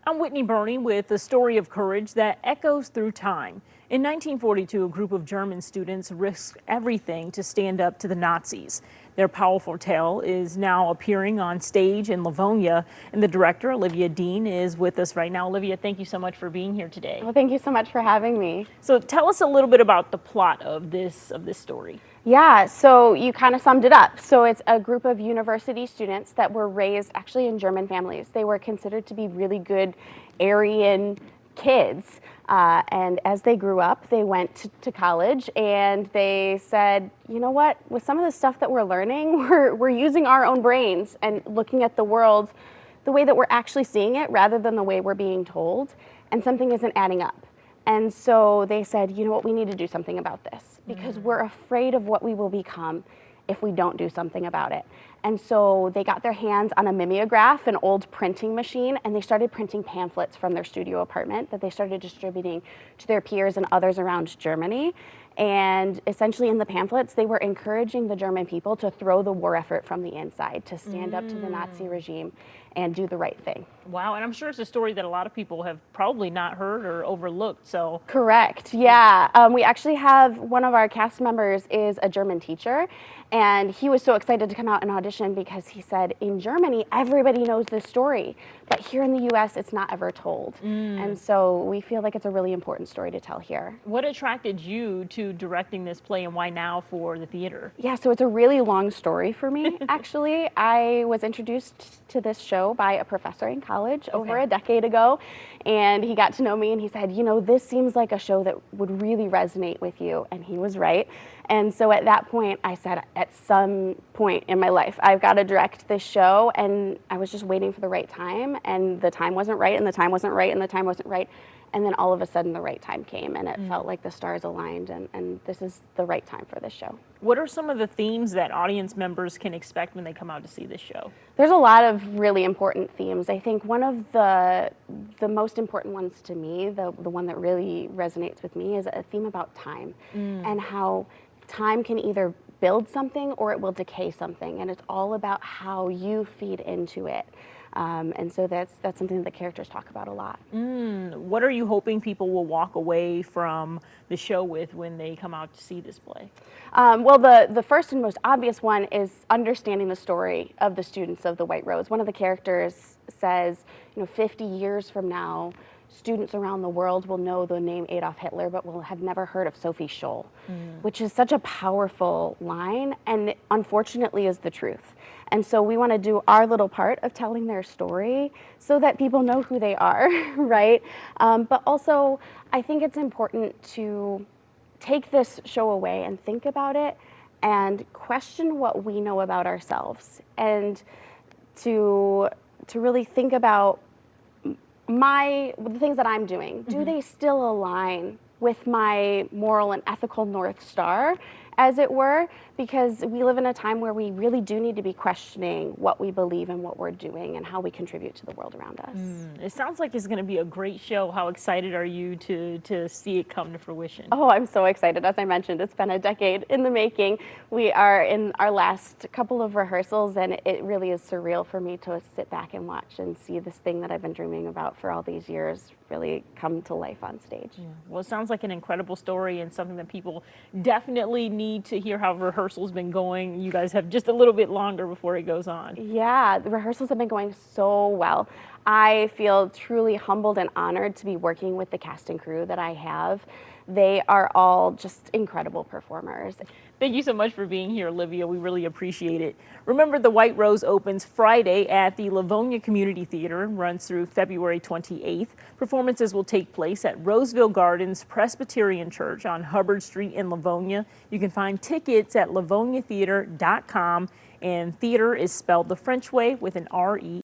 I'm Whitney Burney with a story of courage that echoes through time. In 1942, a group of German students risked everything to stand up to the Nazis. Their powerful tale is now appearing on stage in Livonia, and the director, Olivia Dean, is with us right now. Olivia, thank you so much for being here today. Well, thank you so much for having me. So tell us a little bit about the plot of this story. Yeah, so you kind of summed it up. So it's a group of university students that were raised actually in German families. They were considered to be really good Aryan kids. And as they grew up, they went to college and they said, you know what, with some of the stuff that we're learning, we're using our own brains and looking at the world the way that we're actually seeing it rather than the way we're being told, and something isn't adding up. And so they said, you know what, we need to do something about this because we're afraid of what we will become if we don't do something about it. And so they got their hands on a mimeograph, an old printing machine, and they started printing pamphlets from their studio apartment that they started distributing to their peers and others around Germany. And essentially in the pamphlets, they were encouraging the German people to throw the war effort from the inside, to stand up to the Nazi regime and do the right thing. Wow, and I'm sure it's a story that a lot of people have probably not heard or overlooked, so. Correct, yeah. We actually have one of our cast members is a German teacher, and he was so excited to come out and audition because he said, in Germany, everybody knows this story, but here in the US, it's not ever told. And so we feel like it's a really important story to tell here. What attracted you to directing this play and why now for the theater? Yeah, so it's a really long story for me, actually. I was introduced to this show by a professor in college over a decade ago, and he got to know me and he said, you know, this seems like a show that would really resonate with you, and he was right. And so at that point, I said, at some point in my life, I've got to direct this show, and I was just waiting for the right time, and the time wasn't right, and the time wasn't right, and the time wasn't right. And then all of a sudden the right time came, and it felt like the stars aligned, and this is the right time for this show. What are some of the themes that audience members can expect when they come out to see this show? There's a lot of really important themes. I think one of the most important ones to me, the one that really resonates with me, is a theme about time and how time can either build something or it will decay something, and it's all about how you feed into it. And so that's something that the characters talk about a lot. What are you hoping people will walk away from the show with when they come out to see this play? Well, the first and most obvious one is understanding the story of the students of the White Rose. One of the characters says, you know, 50 years from now, students around the world will know the name Adolf Hitler, but will have never heard of Sophie Scholl, which is such a powerful line, and unfortunately is the truth. And so we want to do our little part of telling their story so that people know who they are, right? But also, I think it's important to take this show away and think about it and question what we know about ourselves, and to really think about the things that I'm doing. Do they still align with my moral and ethical North Star, as it were? Because we live in a time where we really do need to be questioning what we believe and what we're doing and how we contribute to the world around us. It sounds like it's going to be a great show. How excited are you to see it come to fruition? Oh, I'm so excited. As I mentioned, it's been a decade in the making. We are in our last couple of rehearsals, and it really is surreal for me to sit back and watch and see this thing that I've been dreaming about for all these years really come to life on stage. Yeah. Well, it sounds like an incredible story and something that people definitely need to hear how rehearsal's been going. You guys have just a little bit longer before it goes on. Yeah, the rehearsals have been going so well. I feel truly humbled and honored to be working with the cast and crew that I have. They are all just incredible performers. Thank you so much for being here, Olivia. We really appreciate it. Remember, The White Rose opens Friday at the Livonia Community Theater and runs through February 28th. Performances will take place at Roseville Gardens Presbyterian Church on Hubbard Street in Livonia. You can find tickets at livoniatheater.com, and theater is spelled the French way with an R-E.